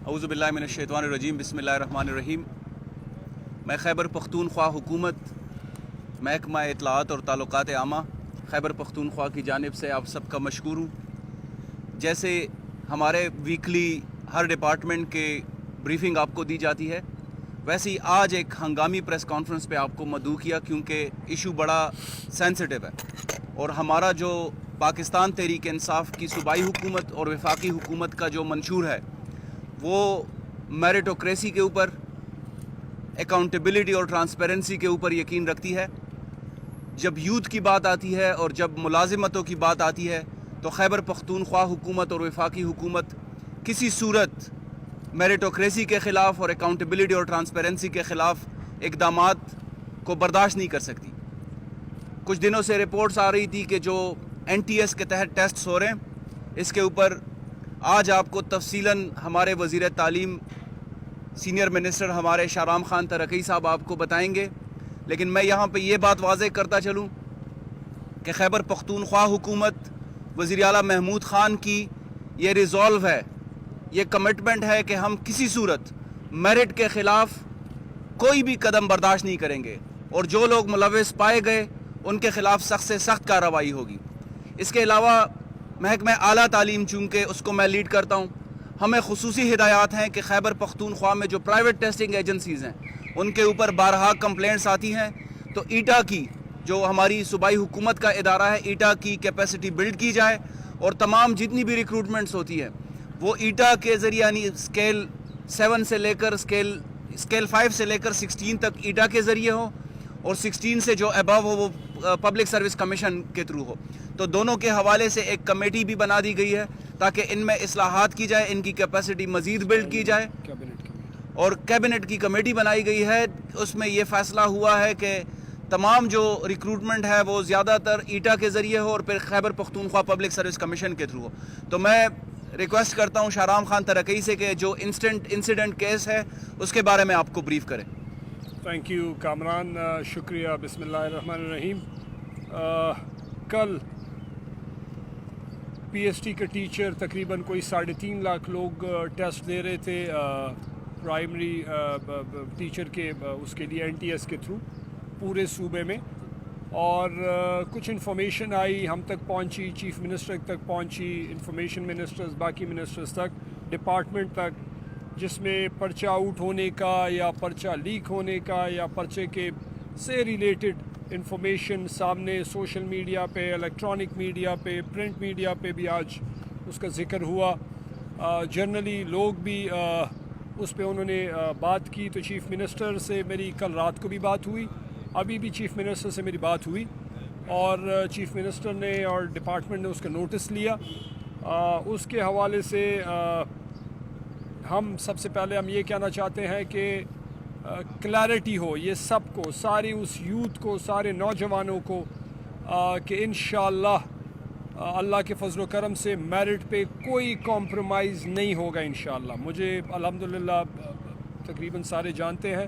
اعوذ باللہ من الشیطان الرجیم بسم اللہ الرحمن الرحیم۔ میں خیبر پختونخوا حکومت محکمہ اطلاعات اور تعلقات عامہ خیبر پختونخوا کی جانب سے آپ سب کا مشکور ہوں۔ جیسے ہمارے ویکلی ہر ڈپارٹمنٹ کے بریفنگ آپ کو دی جاتی ہے، ویسے ہی آج ایک ہنگامی پریس کانفرنس پہ آپ کو مدعو کیا کیونکہ ایشو بڑا سینسٹیو ہے، اور ہمارا جو پاکستان تحریک انصاف کی صوبائی حکومت اور وفاقی حکومت کا جو منشور ہے وہ میریٹوکریسی کے اوپر، اکاؤنٹیبلٹی اور ٹرانسپیرنسی کے اوپر یقین رکھتی ہے۔ جب یوتھ کی بات آتی ہے اور جب ملازمتوں کی بات آتی ہے تو خیبر پختونخوا حکومت اور وفاقی حکومت کسی صورت میریٹوکریسی کے خلاف اور اکاؤنٹیبلٹی اور ٹرانسپیرنسی کے خلاف اقدامات کو برداشت نہیں کر سکتی۔ کچھ دنوں سے رپورٹس آ رہی تھی کہ جو NTS کے تحت ٹیسٹس ہو رہے ہیں، اس کے اوپر آج آپ کو تفصیلاً ہمارے وزیر تعلیم سینئر منسٹر ہمارے شاہرام خان ترکی صاحب آپ کو بتائیں گے، لیکن میں یہاں پہ یہ بات واضح کرتا چلوں کہ خیبر پختونخوا حکومت وزیر اعلیٰ محمود خان کی یہ ریزولو ہے، یہ کمٹمنٹ ہے کہ ہم کسی صورت میرٹ کے خلاف کوئی بھی قدم برداشت نہیں کریں گے، اور جو لوگ ملوث پائے گئے ان کے خلاف سخت سے سخت کارروائی ہوگی۔ اس کے علاوہ محکمہ اعلیٰ تعلیم، چونکہ اس کو میں لیڈ کرتا ہوں، ہمیں خصوصی ہدایات ہیں کہ خیبر پختونخوا میں جو پرائیویٹ ٹیسٹنگ ایجنسیز ہیں ان کے اوپر بارہا کمپلینٹس آتی ہیں، تو ایٹا کی جو ہماری صوبائی حکومت کا ادارہ ہے، ایٹا کی کیپیسٹی بلڈ کی جائے، اور تمام جتنی بھی ریکروٹمنٹس ہوتی ہے وہ ایٹا کے ذریعے، یعنی اسکیل 7 سے لے کر اسکیل 5 سے لے کر 16 تک ایٹا کے ذریعے ہو، اور 16 سے جو ابو ہو وہ پبلک سروس کمیشن کے تھرو ہو۔ تو دونوں کے حوالے سے ایک کمیٹی بھی بنا دی گئی ہے تاکہ ان میں اصلاحات کی جائے، ان کی کیپیسٹی مزید بلڈ کی جائے، اور کیبنٹ کی کمیٹی بنائی گئی ہے۔ اس میں یہ فیصلہ ہوا ہے کہ تمام جو ریکروٹمنٹ ہے وہ زیادہ تر ایٹا کے ذریعے ہو اور پھر Khyber Pakhtunkhwa public service commission کے تھرو ہو۔ تو میں ریکویسٹ کرتا ہوں شاہرام خان ترکی سے کہ جو انسیڈنٹ کیس ہے اس کے بارے میں آپ کو بریف کریں۔ تھینک یو کامران، شکریہ۔ بسم اللہ الرحمن الرحیم۔ کل PST کے ٹیچر تقریباً کوئی 3.5 لاکھ لوگ ٹیسٹ دے رہے تھے پرائمری ٹیچر کے، اس کے لیے NTS کے تھرو پورے صوبے میں، اور کچھ انفارمیشن آئی، ہم تک پہنچی، چیف منسٹر تک پہنچی، انفارمیشن منسٹرز، باقی منسٹرز تک، ڈپارٹمنٹ تک، جس میں پرچہ آؤٹ ہونے کا یا پرچہ لیک ہونے کا یا پرچے کے سے ریلیٹڈ انفارمیشن سامنے سوشل میڈیا پہ، الیکٹرانک میڈیا پہ، پرنٹ میڈیا پہ بھی آج اس کا ذکر ہوا۔ جنرلی لوگ بھی اس پہ انہوں نے بات کی، تو چیف منسٹر سے میری کل رات کو بھی بات ہوئی، ابھی بھی چیف منسٹر سے میری بات ہوئی، اور چیف منسٹر نے اور ڈپارٹمنٹ نے اس کا نوٹس لیا۔ اس کے حوالے سے ہم سب سے پہلے ہم یہ کہنا چاہتے ہیں کہ کلیئرٹی ہو یہ سب کو، ساری اس یوتھ کو، سارے نوجوانوں کو، کہ انشاءاللہ اللہ کے فضل و کرم سے میرٹ پہ کوئی کمپرومائز نہیں ہوگا انشاءاللہ۔ مجھے الحمدللہ تقریباً سارے جانتے ہیں،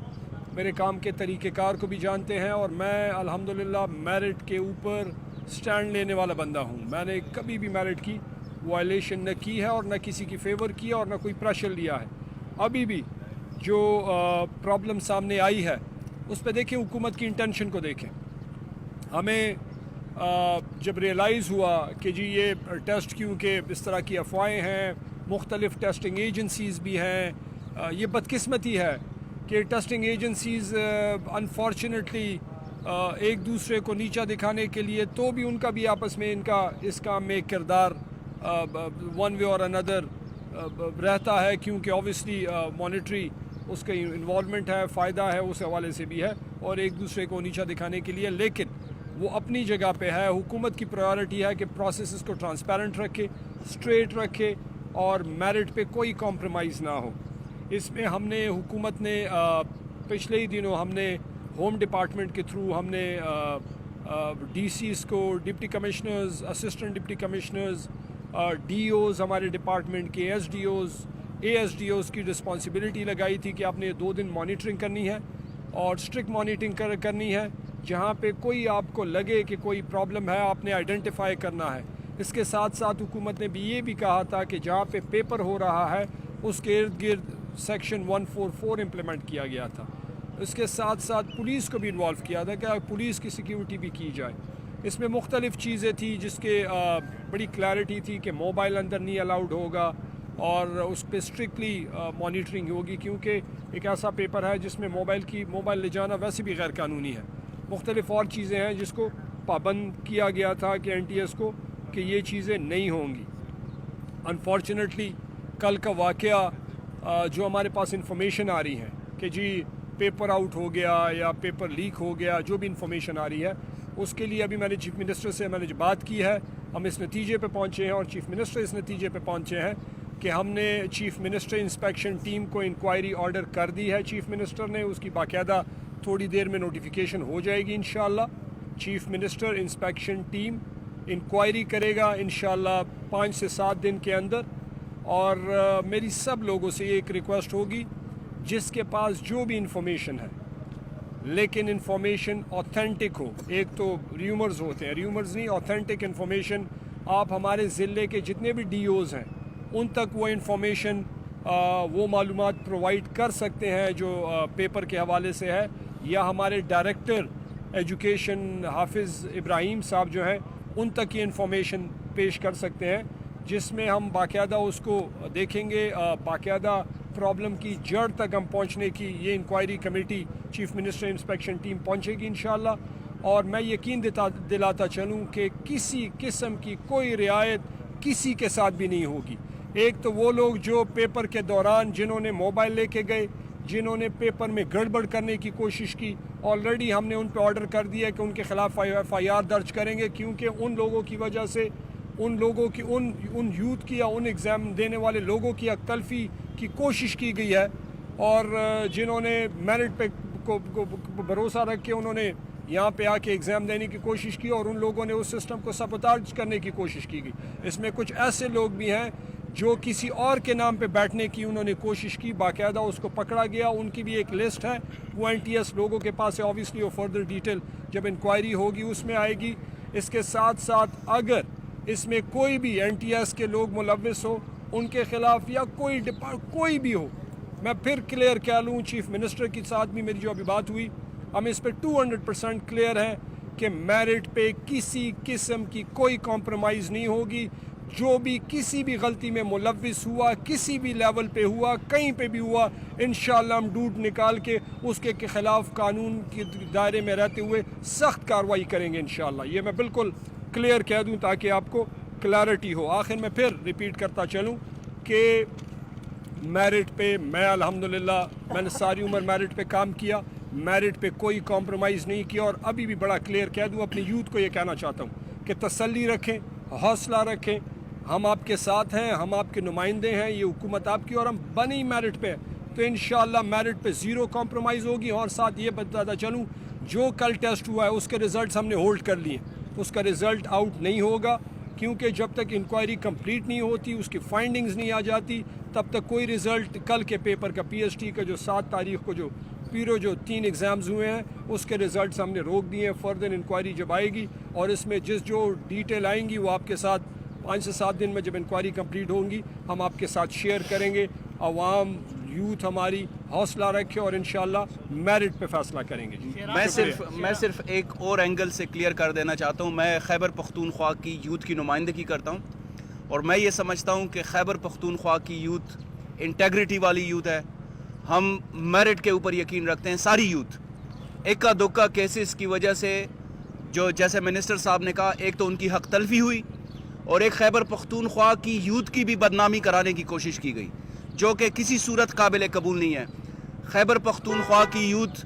میرے کام کے طریقہ کار کو بھی جانتے ہیں، اور میں الحمدللہ میرٹ کے اوپر سٹینڈ لینے والا بندہ ہوں۔ میں نے کبھی بھی میرٹ کی وائلیشن نہ کی ہے اور نہ کسی کی فیور کیا اور نہ کوئی پریشر لیا ہے۔ ابھی بھی جو پرابلم سامنے آئی ہے اس پہ دیکھیں، حکومت کی انٹینشن کو دیکھیں۔ ہمیں جب ریئلائز ہوا کہ جی یہ ٹیسٹ کیونکہ اس طرح کی افواہیں ہیں، مختلف ٹیسٹنگ ایجنسیز بھی ہیں، یہ بدقسمتی ہے کہ ٹیسٹنگ ایجنسیز انفارچونیٹلی ایک دوسرے کو نیچا دکھانے کے لیے، تو بھی ان کا بھی آپس میں ان کا اس کام میں کردار ون وے اور اندر رہتا ہے، کیونکہ اوبیسلی مانیٹری اس کا انوالومنٹ ہے، فائدہ ہے اس حوالے سے بھی ہے، اور ایک دوسرے کو نیچا دکھانے کے لیے، لیکن وہ اپنی جگہ پہ ہے۔ حکومت کی پرائیورٹی ہے کہ پروسیسز کو ٹرانسپیرنٹ رکھے، اسٹریٹ رکھے، اور میرٹ پہ کوئی کمپرومائز نہ ہو۔ اس میں ہم نے حکومت نے پچھلے ہی دنوں ہم نے ہوم ڈپارٹمنٹ کے تھرو ہم نے DCs کو، deputy commissioners, assistant deputy commissioners, DOs ہمارے ڈپارٹمنٹ کے، SDOs، ASDOs کی رسپانسبلٹی لگائی تھی کہ آپ نے 2 دن مانیٹرنگ کرنی ہے، اور اسٹرکٹ مانیٹرنگ کرنی ہے۔ جہاں پہ کوئی آپ کو لگے کہ کوئی پرابلم ہے آپ نے آئیڈینٹیفائی کرنا ہے۔ اس کے ساتھ ساتھ حکومت نے بھی یہ بھی کہا تھا کہ جہاں پہ پیپر ہو رہا ہے उसके इर्द गिर्द सेक्शन 144 इम्प्लीमेंट किया गया था। इसके साथ साथ पुलिस को भी इन्वॉल्व किया था कि पुलिस की सिक्योरिटी भी की जाए। इसमें मुख्तलिफ़ चीज़ें थी जिसके बड़ी क्लैरिटी थी कि मोबाइल अंदर नहीं अलाउड होगा और उस पर स्ट्रिक्टली मॉनिटरिंग होगी, क्योंकि एक ऐसा पेपर है जिसमें मोबाइल ले जाना वैसे भी गैर कानूनी है। मुख्तलिफ़ और चीज़ें हैं जिसको पाबंद किया गया था कि NTS को कि ये चीज़ें नहीं होंगी। अनफॉर्चुनेटली कल का वाक़या जो हमारे पास इंफॉर्मेशन आ रही है कि जी पेपर आउट हो गया या पेपर लीक हो गया, जो भी इंफॉर्मेशन आ रही है उसके लिए अभी मैंने चीफ़ मिनिस्टर से जो बात की है, हम इस नतीजे पे पहुँचे हैं और चीफ़ मिनिस्टर इस नतीजे पे पहुँचे हैं कि हमने चीफ़ मिनिस्टर इंस्पेक्शन टीम को इंक्वायरी ऑर्डर कर दी है। चीफ़ मिनिस्टर ने उसकी बाकायदा थोड़ी देर में नोटिफिकेशन हो जाएगी इंशाअल्लाह। Chief minister inspection team inquiry करेगा इंशाअल्लाह 5 से 7 दिन के अंदर। और मेरी सब लोगों से एक रिक्वेस्ट होगी, जिसके पास जो भी इंफॉर्मेशन है लेकिन इंफॉर्मेशन ऑथेंटिक हो। एक तो र्यूमर्स होते हैं, र्यूमर्स नहीं, ऑथेंटिक इंफॉर्मेशन। आप हमारे ज़िले के जितने भी DOs हैं उन तक वो इंफॉर्मेशन वो मालूमात प्रोवाइड कर सकते हैं जो पेपर के हवाले से है, या हमारे डायरेक्टर एजुकेशन हाफिज़ इब्राहिम साहब जो हैं उन तक ये इंफॉर्मेशन पेश कर सकते हैं, जिसमें हम बाकायदा उसको देखेंगे। बाकायदा प्रॉब्लम की जड़ तक हम पहुंचने की ये inquiry committee chief minister inspection team पहुंचेगी इंशाअल्लाह। और मैं यकीन दिलाता चलूं कि किसी किस्म की कोई रियायत किसी के साथ भी नहीं होगी। एक तो वो लोग जो पेपर के दौरान जिन्होंने मोबाइल लेके गए, जिन्होंने पेपर में गड़बड़ करने की कोशिश की, ऑलरेडी हमने उन पर ऑर्डर कर दिया है कि उनके ख़िलाफ़ FIR दर्ज करेंगे, क्योंकि उन लोगों की वजह से उन लोगों की उन यूथ की या उन एग्ज़ाम देने वाले लोगों की अक्तलफ़ी की कोशिश की गई है। और जिन्होंने मेरिट पे को भरोसा रख के उन्होंने यहाँ पे आके एग्ज़ाम देने की कोशिश की और उन लोगों ने उस सिस्टम को सबोताज करने की कोशिश की गई। इसमें कुछ ऐसे लोग भी हैं जो किसी और के नाम पे बैठने की उन्होंने कोशिश की, बाकायदा उसको पकड़ा गया। उनकी भी एक लिस्ट है, वो NTS लोगों के पास है। ऑब्वियसली वो फर्दर डिटेल जब इंक्वायरी होगी उसमें आएगी। इसके साथ साथ अगर इसमें कोई भी NTS के लोग मुलव्विस हो, उनके ख़िलाफ़ या कोई भी हो, मैं फिर क्लियर कह लूँ, चीफ़ मिनिस्टर के साथ भी मेरी जो अभी बात हुई, हम इस पर 200% क्लियर हैं कि मेरिट पे किसी किस्म की कोई कॉम्प्रोमाइज़ नहीं होगी। जो भी किसी भी गलती में मुलव्विस हुआ, किसी भी लेवल पे हुआ, कहीं पे भी हुआ, इंशाअल्लाह हम ढूंढ निकाल के उसके ख़िलाफ़ कानून के दायरे में रहते हुए सख्त कार्रवाई करेंगे इंशाअल्लाह। ये मैं बिल्कुल क्लियर कह दूं ताकि आपको क्लैरिटी हो। आखिर में फिर रिपीट करता चलूं कि मेरिट पे मैं अल्हम्दुलिल्लाह मैंने सारी उम्र मेरिट पे काम किया, मेरिट पे कोई कॉम्प्रोमाइज़ नहीं किया। और अभी भी बड़ा क्लियर कह दूं, अपने यूथ को ये कहना चाहता हूं कि तसल्ली रखें, हौसला रखें, हम आपके साथ हैं, हम आपके नुमाइंदे हैं, ये हुकूमत आपकी और हम बनी मेरिट पे, तो इंशाअल्लाह मेरिट पे ज़ीरो कॉम्प्रोमाइज़ होगी। और साथ ये बताता चलूँ, जो कल टेस्ट हुआ है उसके रिज़ल्ट हमने होल्ड कर लिए, उसका रिज़ल्ट आउट नहीं होगा, क्योंकि जब तक इंक्वायरी कंप्लीट नहीं होती, उसकी फाइंडिंग्स नहीं आ जाती, तब तक कोई रिज़ल्ट कल के पेपर का PHT का जो 7 तारीख को जो 3 एग्ज़ाम्स हुए हैं उसके रिज़ल्ट हमने रोक दिए हैं। फर्दर इंक्वायरी जब आएगी और इसमें जो डिटेल आएंगी वो आपके साथ 5 से 7 दिन में जब इंक्वायरी कंप्लीट होंगी हम आपके साथ शेयर करेंगे। आवाम यूथ हमारी हौसला रखे और इंशाअल्लाह मेरिट पे फैसला करेंगे। मैं सिर्फ एक और एंगल से क्लियर कर देना चाहता हूँ। मैं खैबर पख्तूनख्वा की यूथ की नुमाइंदगी करता हूँ और मैं ये समझता हूँ कि खैबर पख्तूनख्वा की यूथ इंटेग्रिटी वाली यूथ है। हम मेरिट के ऊपर यकीन रखते हैं। सारी यूथ इक्का दुक्का केसेस की वजह से, जो जैसे मिनिस्टर साहब ने कहा, एक तो उनकी हक तलफी हुई और एक खैबर पख्तूनख्वा की यूथ की भी बदनामी कराने की कोशिश की गई, जो कि किसी सूरत काबिल कबूल नहीं है। खैबर पख्तूनख्वा की यूथ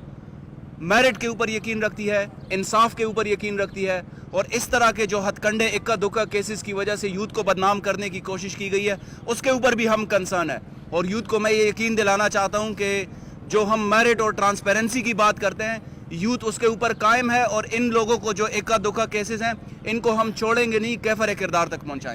मेरिट के ऊपर यकीन रखती है, इंसाफ के ऊपर यकीन रखती है, और इस तरह के जो हथकंडे इक्का दुक्का केसेस की वजह से यूथ को बदनाम करने की कोशिश की गई है उसके ऊपर भी हम कंसर्न है। और यूथ को मैं ये यकीन दिलाना चाहता हूँ कि जो हम मेरिट और ट्रांसपेरेंसी की बात करते हैं, यूथ उसके ऊपर कायम है और इन लोगों को जो इक्का दुक्का केसेस हैं इनको हम छोड़ेंगे नहीं, कैफर किरदार तक पहुँचाएंगे।